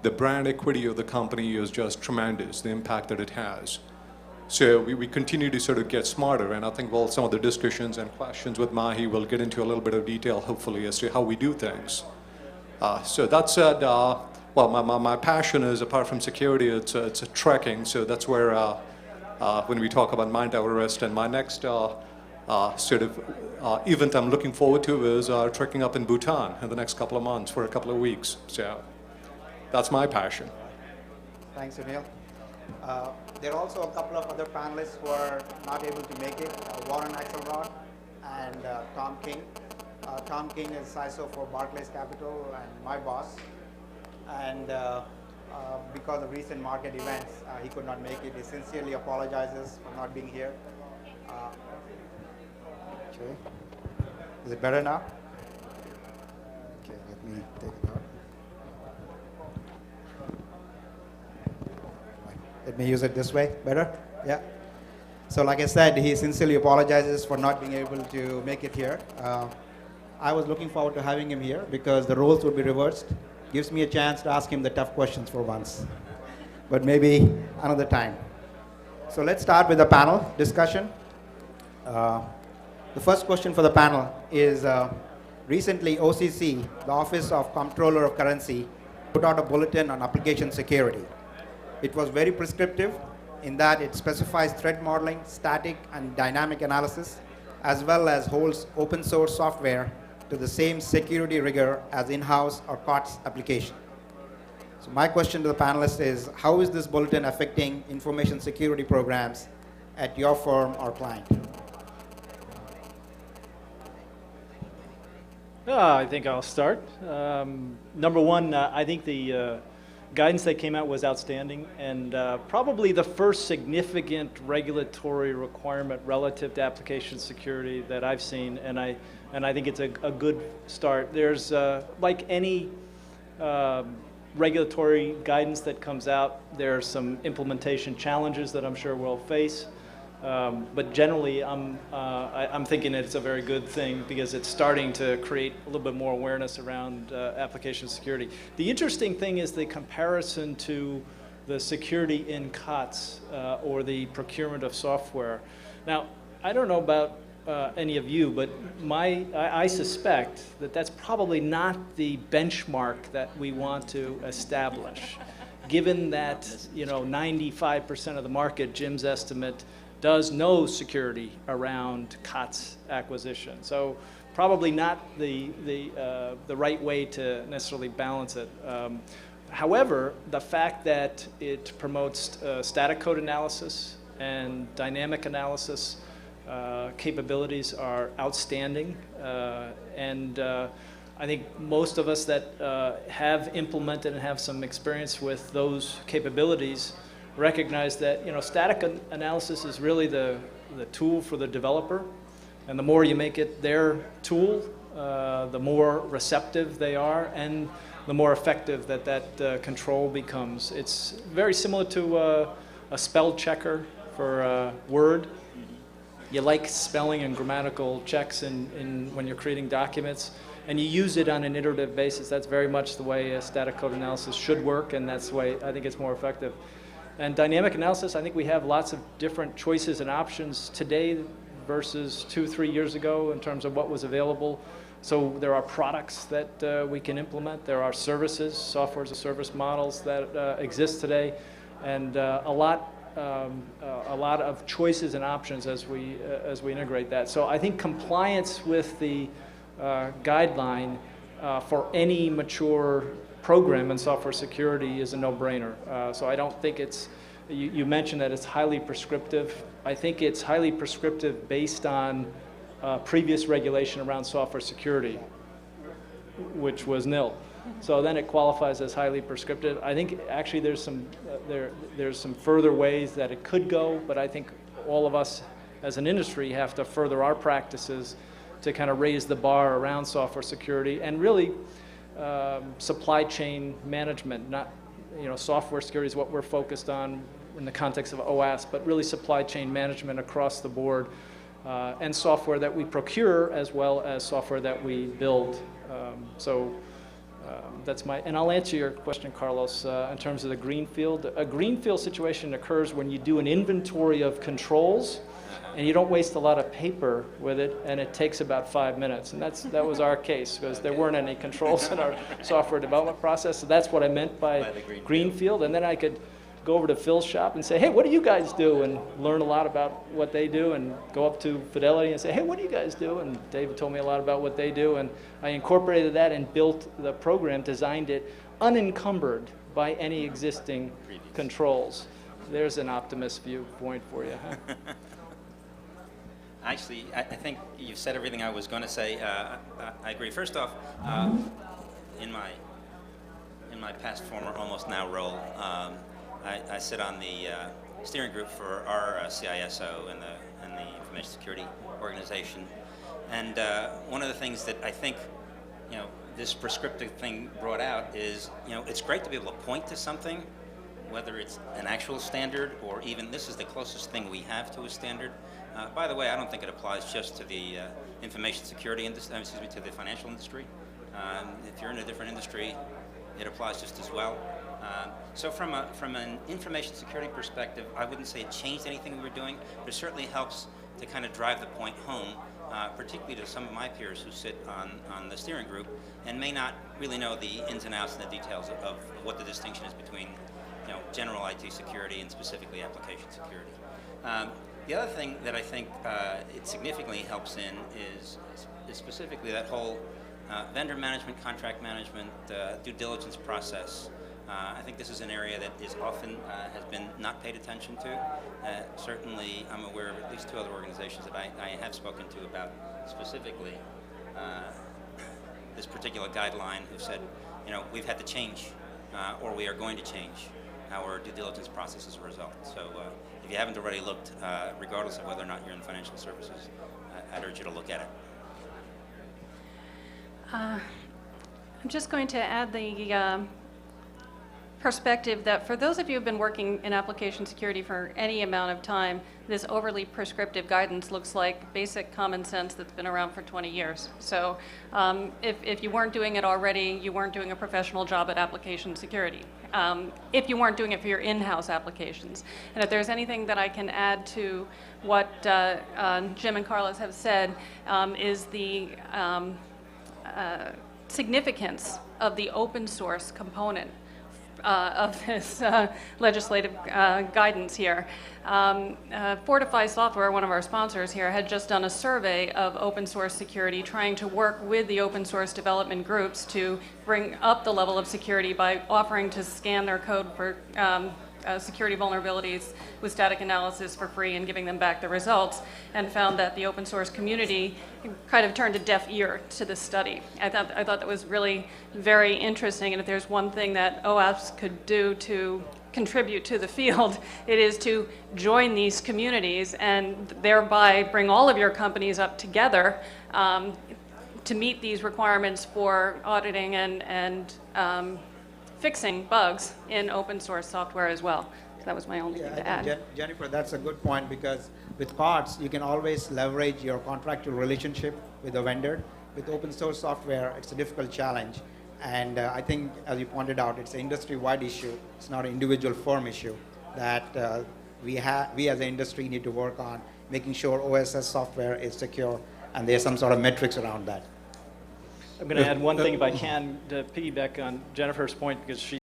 the brand equity of the company is just tremendous, the impact that it has. So we continue to sort of get smarter, and I think some of the discussions and questions with Mahi will get into a little bit of detail, hopefully, as to how we do things. So that said, well, my passion is, apart from security, it's a trekking. So that's where, when we talk about Mount Everest, and my next sort of event I'm looking forward to is trekking up in Bhutan in the next couple of months for a couple of weeks. So that's my passion. Thanks, Sunil. There are also a couple of other panelists who are not able to make it, Warren Axelrod and Tom King. Tom King is CISO for Barclays Capital and my boss. And because of recent market events, he could not make it. He sincerely apologizes for not being here. Okay. Is it better now? Okay, let me take it out. Let me use it this way. Better? Yeah. So like I said, he sincerely apologizes for not being able to make it here. I was looking forward to having him here because the roles would be reversed. Gives me a chance to ask him the tough questions for once. But maybe another time. So let's start with the panel discussion. The first question for the panel is, recently OCC, the Office of Comptroller of Currency, put out a bulletin on application security. It was very prescriptive in that it specifies threat modeling, static and dynamic analysis, as well as holds open source software to the same security rigor as in-house or COTS application. So my question to the panelists is, how is this bulletin affecting information security programs at your firm or client? I think I'll start. Number one, I think the guidance that came out was outstanding, and probably the first significant regulatory requirement relative to application security that I've seen, and I think it's a good start. There's, like any regulatory guidance that comes out, there are some implementation challenges that I'm sure we'll face. But generally, I'm thinking it's a very good thing because it's starting to create a little bit more awareness around application security. The interesting thing is the comparison to the security in COTS or the procurement of software. Now, I don't know about any of you, but I suspect that that's probably not the benchmark that we want to establish, given that 95% of the market, Jim's estimate, does no security around COTS acquisition. So probably not the right way to necessarily balance it. However, the fact that it promotes static code analysis and dynamic analysis capabilities are outstanding. And I think most of us that have implemented and have some experience with those capabilities recognize that static analysis is really the tool for the developer, and the more you make it their tool, the more receptive they are, and the more effective that control becomes. It's very similar to a spell checker for Word. You like spelling and grammatical checks when you're creating documents, and you use it on an iterative basis. That's very much the way a static code analysis should work, and that's the way I think it's more effective. And dynamic analysis, I think we have lots of different choices and options today versus 2-3 years ago in terms of what was available. So there are products that we can implement. There are services, software as a service models that exist today, and a lot of choices and options as we integrate that. So I think compliance with the guideline for any mature program in software security is a no-brainer. So I don't think it's, you mentioned that it's highly prescriptive. I think it's highly prescriptive based on previous regulation around software security, which was nil. So then it qualifies as highly prescriptive. I think actually there's some further ways that it could go, but I think all of us as an industry have to further our practices to kind of raise the bar around software security and really supply chain management. Not, software security is what we're focused on in the context of Owasp, but really supply chain management across the board, and software that we procure as well as software that we build. So That's my, and I'll answer your question, Carlos, in terms of the greenfield. A greenfield situation occurs when you do an inventory of controls and you don't waste a lot of paper with it, and it takes about 5 minutes. And that was our case, because there weren't any controls in our software development process. So that's what I meant by greenfield. And then I could go over to Phil's shop and say, hey, what do you guys do? And learn a lot about what they do, and go up to Fidelity and say, hey, what do you guys do? And David told me a lot about what they do, and I incorporated that and built the program, designed it unencumbered by any existing controls. There's an optimist viewpoint for you, huh? Actually, I think you've said everything I was going to say. I agree. First off, in my past, former, almost now role, I sit on the steering group for our CISO and the Information Security Organization. And one of the things that I think, this prescriptive thing brought out is, it's great to be able to point to something, whether it's an actual standard or even this is the closest thing we have to a standard. By the way, I don't think it applies just to the information security industry, to the financial industry. If you're in a different industry, it applies just as well. So from an information security perspective, I wouldn't say it changed anything we were doing, but it certainly helps to kind of drive the point home, particularly to some of my peers who sit on the steering group and may not really know the ins and outs and the details of what the distinction is between general IT security and specifically application security. The other thing that I think it significantly helps in is specifically that whole vendor management, contract management, due diligence process. I think this is an area that is often has been not paid attention to. Certainly, I'm aware of at least 2 other organizations that I have spoken to about specifically this particular guideline who said, we've had to change or we are going to change our due diligence process as a result. So if you haven't already looked, regardless of whether or not you're in financial services, I'd urge you to look at it. I'm just going to add the perspective that for those of you who have been working in application security for any amount of time, this overly prescriptive guidance looks like basic common sense that's been around for 20 years. So if you weren't doing it already, you weren't doing a professional job at application security. If you weren't doing it for your in-house applications. And if there's anything that I can add to what Jim and Carlos have said, is the significance of the open source component of this legislative guidance here. Fortify Software, one of our sponsors here, had just done a survey of open source security, trying to work with the open source development groups to bring up the level of security by offering to scan their code for security vulnerabilities with static analysis for free and giving them back the results, and found that the open source community kind of turned a deaf ear to this study. I thought that was really very interesting, and if there's one thing that Owasp could do to contribute to the field, it is to join these communities and thereby bring all of your companies up together to meet these requirements for auditing and fixing bugs in open source software as well. So that was my only thing to add. Jennifer, that's a good point, because with parts, you can always leverage your contractual relationship with the vendor. With open source software, it's a difficult challenge. And I think, as you pointed out, it's an industry-wide issue. It's not an individual firm issue that we as an industry need to work on, making sure OSS software is secure, and there's some sort of metrics around that. I'm going to add one thing, if I can, to piggyback on Jennifer's point, because she